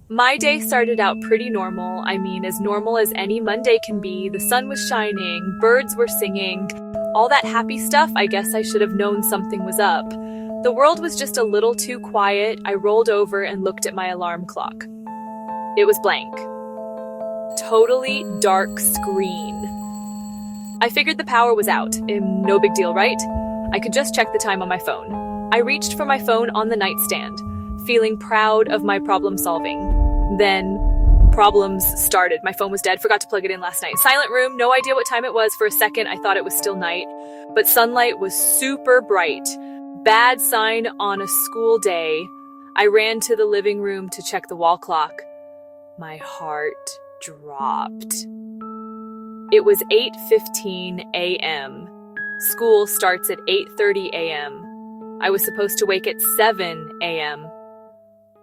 My day started out pretty normal. I mean, as normal as any Monday can be. The sun was shining, birds were singing, all that happy stuff. I guess I should have known something was up. The world was just a little too quiet. I rolled over and looked at my alarm clock. It was blank. Totally dark screen. I figured the power was out. No big deal, right? I could just check the time on my phone. I reached for my phone on the nightstand, feeling proud of my problem solving. Then problems started. My phone was dead, forgot to plug it in last night. Silent room, no idea what time it was. For a second, I thought it was still night, but sunlight was super bright. Bad sign on a school day. I ran to the living room to check the wall clock. My heart dropped. It was 8:15 a.m. School starts at 8:30 a.m. I was supposed to wake at 7 a.m.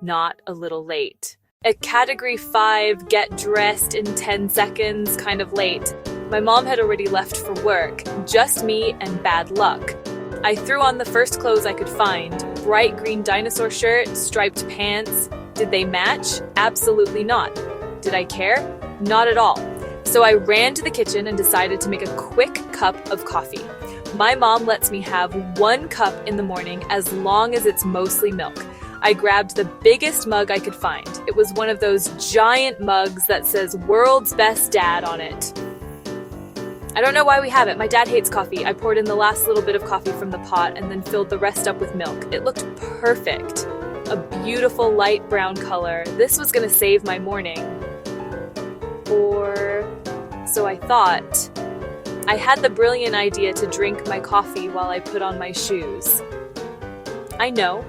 Not a little late. A category 5 get dressed in 10 seconds kind of late. My mom had already left for work, just me and bad luck. I threw on the first clothes I could find. Bright green dinosaur shirt, striped pants. Did they match? Absolutely not. Did I care? Not at all. So I ran to the kitchen and decided to make a quick cup of coffee. My mom lets me have 1 cup in the morning as long as it's mostly milk. I grabbed the biggest mug I could find. It was one of those giant mugs that says "World's Best Dad" on it. I don't know why we have it. My dad hates coffee. I poured in the last little bit of coffee from the pot and then filled the rest up with milk. It looked perfect. A beautiful light brown color. This was gonna save my morning. Or so I thought. I had the brilliant idea to drink my coffee while I put on my shoes. I know.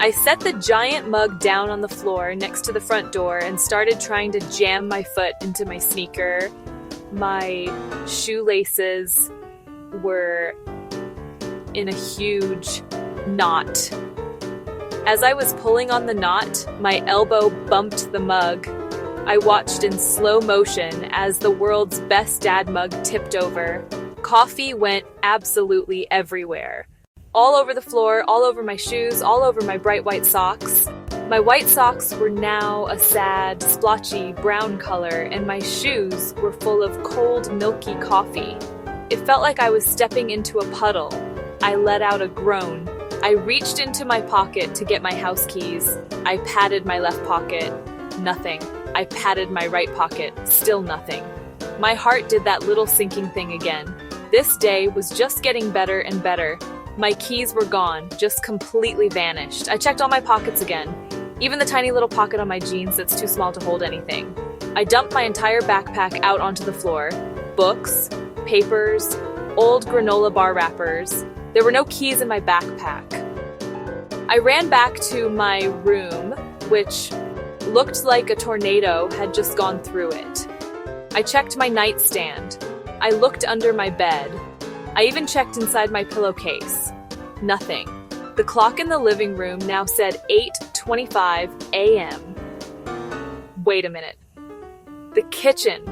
I set the giant mug down on the floor next to the front door and started trying to jam my foot into my sneaker. My shoelaces were in a huge knot. As I was pulling on the knot, my elbow bumped the mug. I watched in slow motion as the World's Best Dad mug tipped over. Coffee went absolutely everywhere. All over the floor, all over my shoes, all over my bright white socks. My white socks were now a sad, splotchy brown color, and my shoes were full of cold, milky coffee. It felt like I was stepping into a puddle. I let out a groan. I reached into my pocket to get my house keys. I patted my left pocket. Nothing. I patted my right pocket. Still nothing. My heart did that little sinking thing again. This day was just getting better and better. My keys were gone, just completely vanished. I checked all my pockets again, even the tiny little pocket on my jeans that's too small to hold anything. I dumped my entire backpack out onto the floor. Books, papers, old granola bar wrappers. There were no keys in my backpack. I ran back to my room, which looked like a tornado had just gone through it. I checked my nightstand. I looked under my bed. I even checked inside my pillowcase. Nothing. The clock in the living room now said 8:25 a.m. Wait a minute. The kitchen.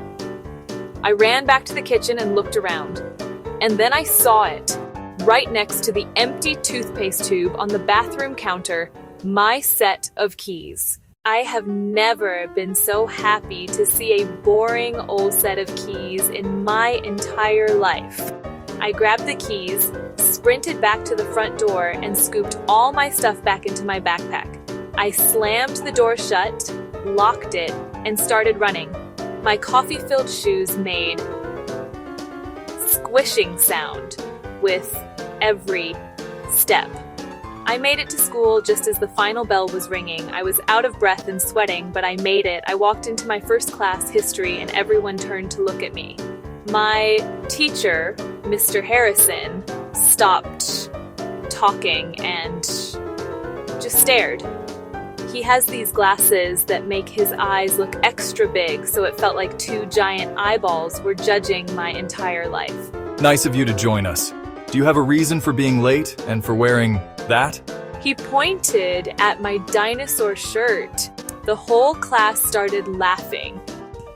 I ran back to the kitchen and looked around. And then I saw it. Right next to the empty toothpaste tube on the bathroom counter, my set of keys. I have never been so happy to see a boring old set of keys in my entire life. I grabbed the keys, sprinted back to the front door, and scooped all my stuff back into my backpack. I slammed the door shut, locked it, and started running. My coffee-filled shoes made squishing sound with every step. I made it to school just as the final bell was ringing. I was out of breath and sweating, but I made it. I walked into my first class, history, and everyone turned to look at me. My teacher, Mr. Harrison, stopped talking and just stared. He has these glasses that make his eyes look extra big, so it felt like 2 giant eyeballs were judging my entire life. Nice of you to join us. Do you have a reason for being late and for wearing that? He pointed at my dinosaur shirt. The whole class started laughing.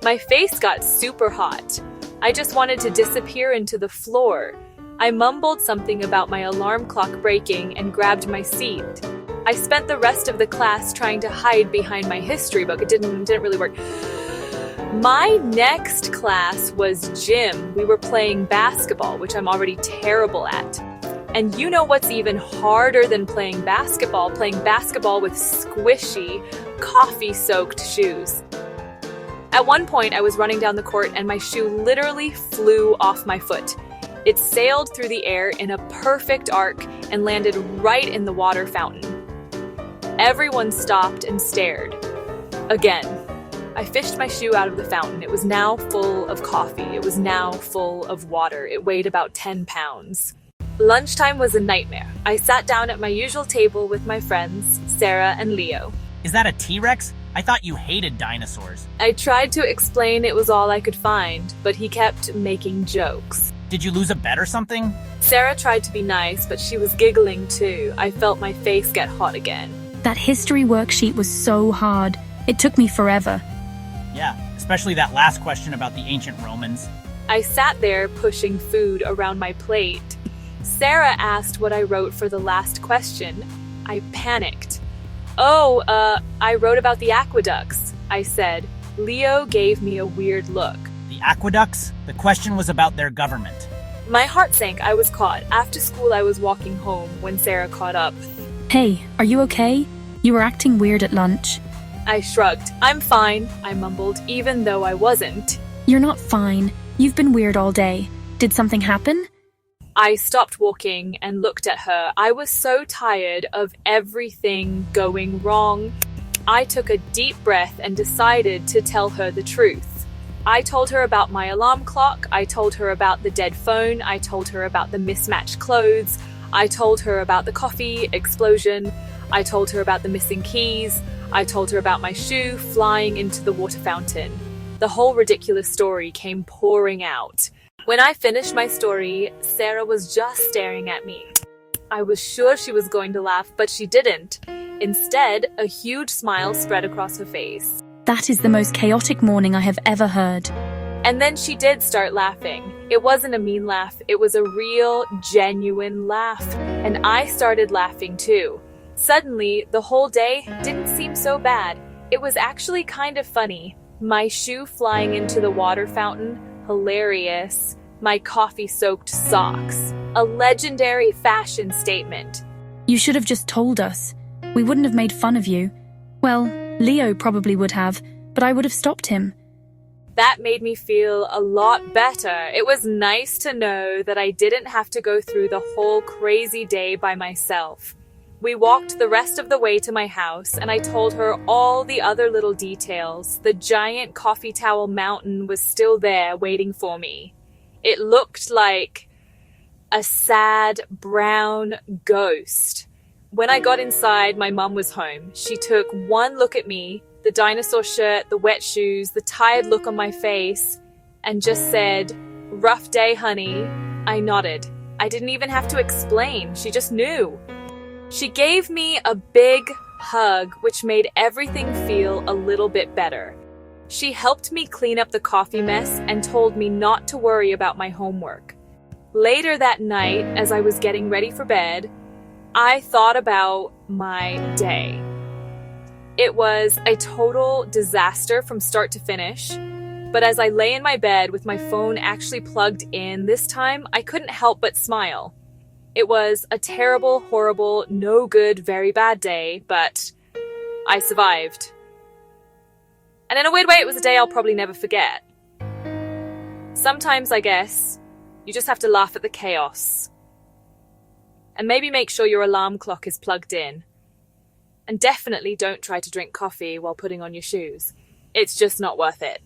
My face got super hot. I just wanted to disappear into the floor. I mumbled something about my alarm clock breaking and grabbed my seat. I spent the rest of the class trying to hide behind my history book. It didn't really work. My next class was gym. We were playing basketball, which I'm already terrible at. And you know what's even harder than playing basketball? Playing basketball with squishy, coffee-soaked shoes. At one point, I was running down the court and my shoe literally flew off my foot. It sailed through the air in a perfect arc and landed right in the water fountain. Everyone stopped and stared. Again, I fished my shoe out of the fountain. It was now full of coffee. It was now full of water. It weighed about 10 pounds. Lunchtime was a nightmare. I sat down at my usual table with my friends, Sarah and Leo. Is that a T-Rex? I thought you hated dinosaurs. I tried to explain it was all I could find, but he kept making jokes. Did you lose a bet or something? Sarah tried to be nice, but she was giggling too. I felt my face get hot again. That history worksheet was so hard. It took me forever. Yeah, especially that last question about the ancient Romans. I sat there pushing food around my plate. Sarah asked what I wrote for the last question. I panicked. I wrote about the aqueducts, I said. Leo gave me a weird look. The aqueducts? The question was about their government. My heart sank. I was caught. After school, I was walking home when Sarah caught up. Hey, are you okay? You were acting weird at lunch. I shrugged. I'm fine, I mumbled, even though I wasn't. You're not fine. You've been weird all day. Did something happen? I stopped walking and looked at her. I was so tired of everything going wrong. I took a deep breath and decided to tell her the truth. I told her about my alarm clock. I told her about the dead phone. I told her about the mismatched clothes. I told her about the coffee explosion. I told her about the missing keys. I told her about my shoe flying into the water fountain. The whole ridiculous story came pouring out. When I finished my story, Sarah was just staring at me. I was sure she was going to laugh, but she didn't. Instead, a huge smile spread across her face. That is the most chaotic morning I have ever heard. And then she did start laughing. It wasn't a mean laugh, it was a real, genuine laugh. And I started laughing too. Suddenly, the whole day didn't seem so bad. It was actually kind of funny. My shoe flying into the water fountain, hilarious. My coffee-soaked socks, a legendary fashion statement. You should have just told us. We wouldn't have made fun of you. Well, Leo probably would have, but I would have stopped him. That made me feel a lot better. It was nice to know that I didn't have to go through the whole crazy day by myself. We walked the rest of the way to my house, and I told her all the other little details. The giant coffee towel mountain was still there waiting for me. It looked like a sad, brown ghost. When I got inside, my mum was home. She took one look at me, the dinosaur shirt, the wet shoes, the tired look on my face, and just said, "Rough day, honey." I nodded. I didn't even have to explain. She just knew. She gave me a big hug, which made everything feel a little bit better. She helped me clean up the coffee mess and told me not to worry about my homework. Later that night, as I was getting ready for bed, I thought about my day. It was a total disaster from start to finish, but as I lay in my bed with my phone actually plugged in this time, I couldn't help but smile. It was a terrible, horrible, no good, very bad day, but I survived. And in a weird way, it was a day I'll probably never forget. Sometimes, I guess, you just have to laugh at the chaos. And maybe make sure your alarm clock is plugged in. And definitely don't try to drink coffee while putting on your shoes. It's just not worth it.